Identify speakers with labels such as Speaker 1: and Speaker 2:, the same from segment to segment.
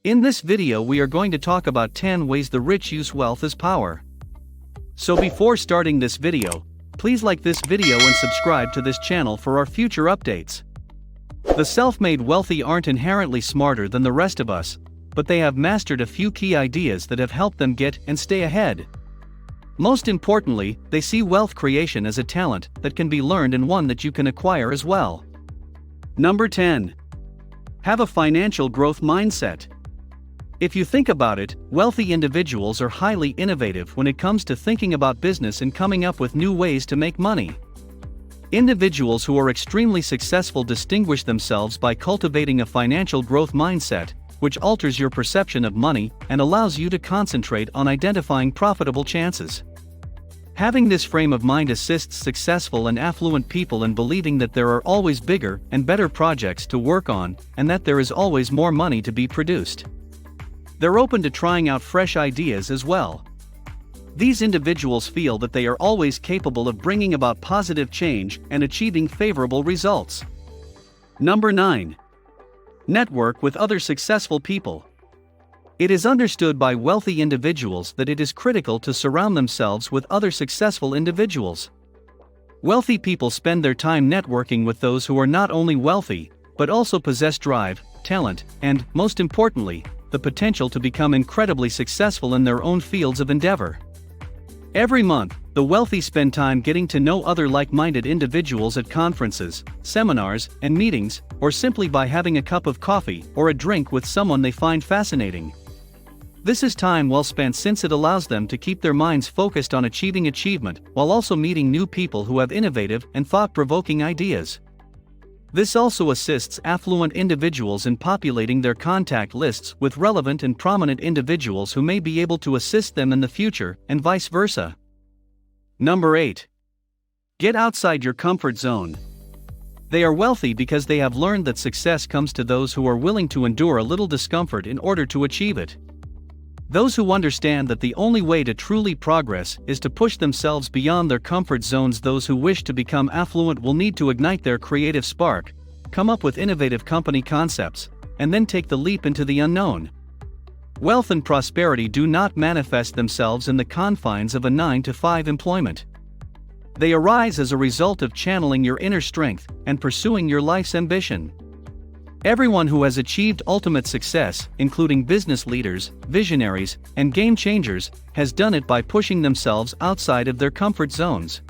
Speaker 1: In this video we are going to talk about 10 ways the rich use wealth as power. So before starting this video, please like this video and subscribe to this channel for our future updates. The self-made wealthy aren't inherently smarter than the rest of us, but they have mastered a few key ideas that have helped them get and stay ahead. Most importantly, they see wealth creation as a talent that can be learned and one that you can acquire as well. Number 10. Have a financial growth mindset. If you think about it, wealthy individuals are highly innovative when it comes to thinking about business and coming up with new ways to make money. Individuals who are extremely successful distinguish themselves by cultivating a financial growth mindset, which alters your perception of money and allows you to concentrate on identifying profitable chances. Having this frame of mind assists successful and affluent people in believing that there are always bigger and better projects to work on, and that there is always more money to be produced. They're open to trying out fresh ideas as well. These individuals feel that they are always capable of bringing about positive change and achieving favorable results. Number 9. Network with other successful people. It is understood by wealthy individuals that it is critical to surround themselves with other successful individuals. Wealthy people spend their time networking with those who are not only wealthy, but also possess drive, talent, and, most importantly, the potential to become incredibly successful in their own fields of endeavor. Every month, the wealthy spend time getting to know other like-minded individuals at conferences, seminars, and meetings, or simply by having a cup of coffee or a drink with someone they find fascinating. This is time well spent since it allows them to keep their minds focused on achieving achievement while also meeting new people who have innovative and thought-provoking ideas. This also assists affluent individuals in populating their contact lists with relevant and prominent individuals who may be able to assist them in the future, and vice versa. Number 8. Get outside your comfort zone. They are wealthy because they have learned that success comes to those who are willing to endure a little discomfort in order to achieve it. Those who understand that the only way to truly progress is to push themselves beyond their comfort zones. Those who wish to become affluent will need to ignite their creative spark, come up with innovative company concepts, and then take the leap into the unknown. Wealth and prosperity do not manifest themselves in the confines of a 9-to-5 employment. They arise as a result of channeling your inner strength and pursuing your life's ambition. Everyone who has achieved ultimate success, including business leaders, visionaries, and game changers, has done it by pushing themselves outside of their comfort zones.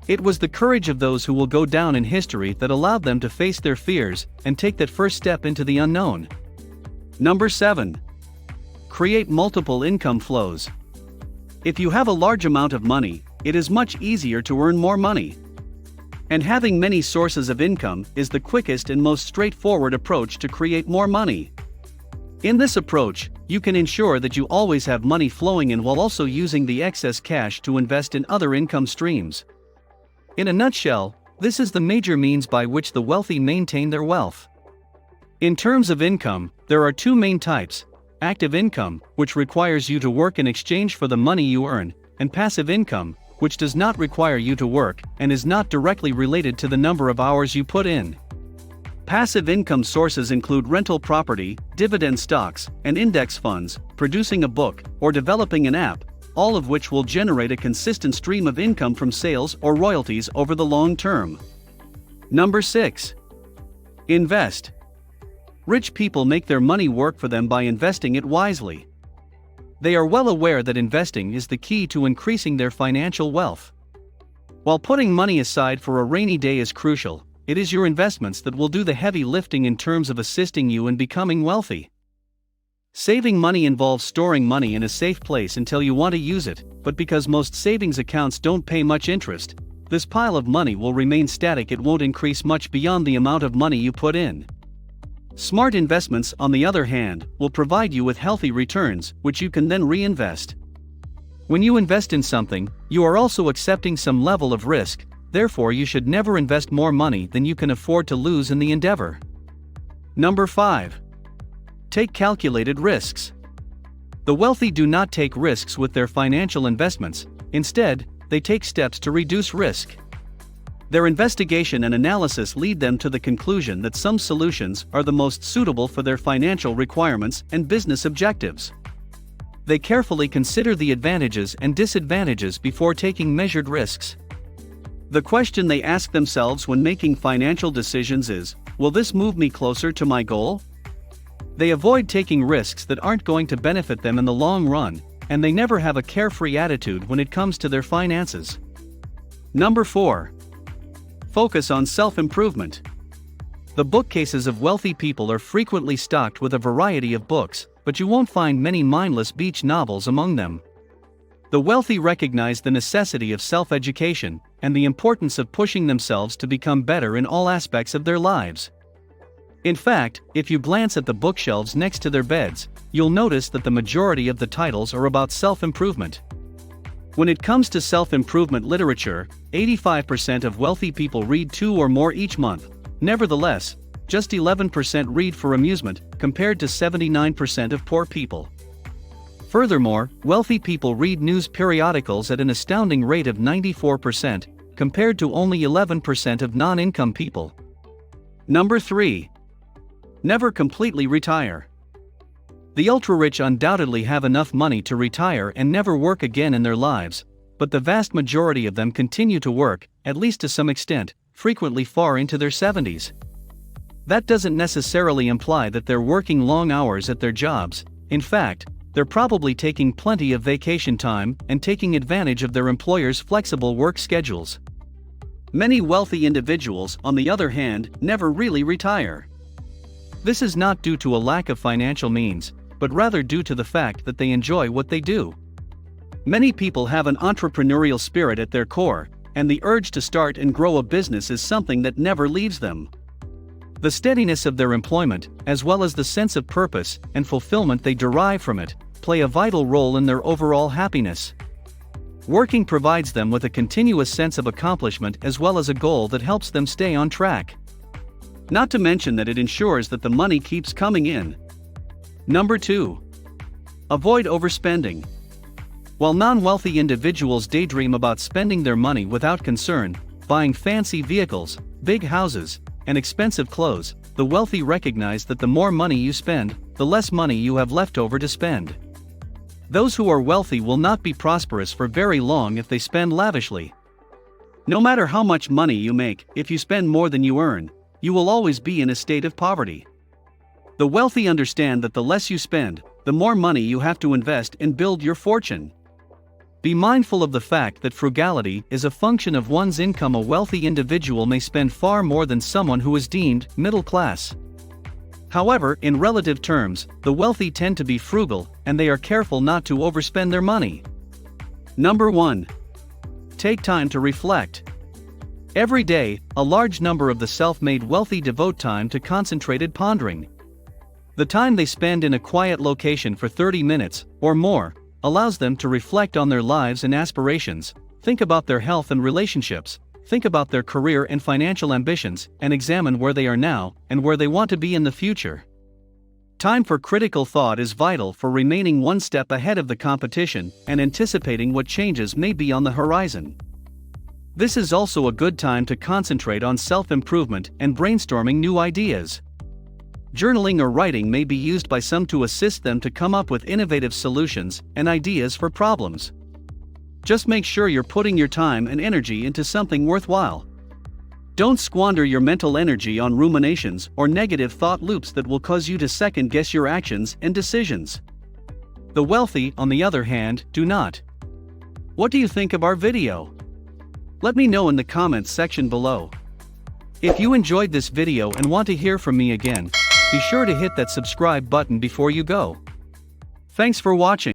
Speaker 1: It was the courage of those who will go down in history that allowed them to face their fears and take that first step into the unknown. Number 7. Create multiple income flows. If you have a large amount of money, it is much easier to earn more money. And having many sources of income is the quickest and most straightforward approach to create more money. In this approach, you can ensure that you always have money flowing in while also using the excess cash to invest in other income streams. In a nutshell, this is the major means by which the wealthy maintain their wealth. In terms of income, there are two main types: active income, which requires you to work in exchange for the money you earn, and passive income, which does not require you to work and is not directly related to the number of hours you put in. Passive income sources include rental property, dividend stocks, and index funds, producing a book, or developing an app, all of which will generate a consistent stream of income from sales or royalties over the long term. Number 6. Invest. Rich people make their money work for them by investing it wisely. They are well aware that investing is the key to increasing their financial wealth. While putting money aside for a rainy day is crucial, it is your investments that will do the heavy lifting in terms of assisting you in becoming wealthy. Saving money involves storing money in a safe place until you want to use it, but because most savings accounts don't pay much interest, this pile of money will remain static. It won't increase much beyond the amount of money you put in. Smart investments, on the other hand, will provide you with healthy returns, which you can then reinvest. When you invest in something, you are also accepting some level of risk, therefore you should never invest more money than you can afford to lose in the endeavor. Number 5. Take calculated risks. The wealthy do not take risks with their financial investments, instead, they take steps to reduce risk. Their investigation and analysis lead them to the conclusion that some solutions are the most suitable for their financial requirements and business objectives. They carefully consider the advantages and disadvantages before taking measured risks. The question they ask themselves when making financial decisions is, will this move me closer to my goal? They avoid taking risks that aren't going to benefit them in the long run, and they never have a carefree attitude when it comes to their finances. Number 4. Focus on self-improvement. The bookcases of wealthy people are frequently stocked with a variety of books, but you won't find many mindless beach novels among them. The wealthy recognize the necessity of self-education and the importance of pushing themselves to become better in all aspects of their lives. In fact, if you glance at the bookshelves next to their beds, you'll notice that the majority of the titles are about self-improvement. When it comes to self-improvement literature, 85% of wealthy people read 2 or more each month. Nevertheless, just 11% read for amusement, compared to 79% of poor people. Furthermore, wealthy people read news periodicals at an astounding rate of 94%, compared to only 11% of non-income people. Number 3. Never completely retire. The ultra-rich undoubtedly have enough money to retire and never work again in their lives, but the vast majority of them continue to work, at least to some extent, frequently far into their 70s. That doesn't necessarily imply that they're working long hours at their jobs. In fact, they're probably taking plenty of vacation time and taking advantage of their employers' flexible work schedules. Many wealthy individuals, on the other hand, never really retire. This is not due to a lack of financial means, but rather due to the fact that they enjoy what they do. Many people have an entrepreneurial spirit at their core, and the urge to start and grow a business is something that never leaves them. The steadiness of their employment, as well as the sense of purpose and fulfillment they derive from it, play a vital role in their overall happiness. Working provides them with a continuous sense of accomplishment as well as a goal that helps them stay on track. Not to mention that it ensures that the money keeps coming in. Number 2. Avoid overspending. While non-wealthy individuals daydream about spending their money without concern, buying fancy vehicles, big houses, and expensive clothes, the wealthy recognize that the more money you spend, the less money you have left over to spend. Those who are wealthy will not be prosperous for very long if they spend lavishly. No matter how much money you make, if you spend more than you earn, you will always be in a state of poverty. The wealthy understand that the less you spend, the more money you have to invest and build your fortune. Be mindful of the fact that frugality is a function of one's income. A wealthy individual may spend far more than someone who is deemed middle class. However, in relative terms, the wealthy tend to be frugal, and they are careful not to overspend their money. Number 1. Take time to reflect. Every day, a large number of the self-made wealthy devote time to concentrated pondering. The time they spend in a quiet location for 30 minutes, or more, allows them to reflect on their lives and aspirations, think about their health and relationships, think about their career and financial ambitions, and examine where they are now and where they want to be in the future. Time for critical thought is vital for remaining one step ahead of the competition and anticipating what changes may be on the horizon. This is also a good time to concentrate on self-improvement and brainstorming new ideas. Journaling or writing may be used by some to assist them to come up with innovative solutions and ideas for problems. Just make sure you're putting your time and energy into something worthwhile. Don't squander your mental energy on ruminations or negative thought loops that will cause you to second-guess your actions and decisions. The wealthy, on the other hand, do not. What do you think of our video? Let me know in the comments section below. If you enjoyed this video and want to hear from me again, be sure to hit that subscribe button before you go. Thanks for watching.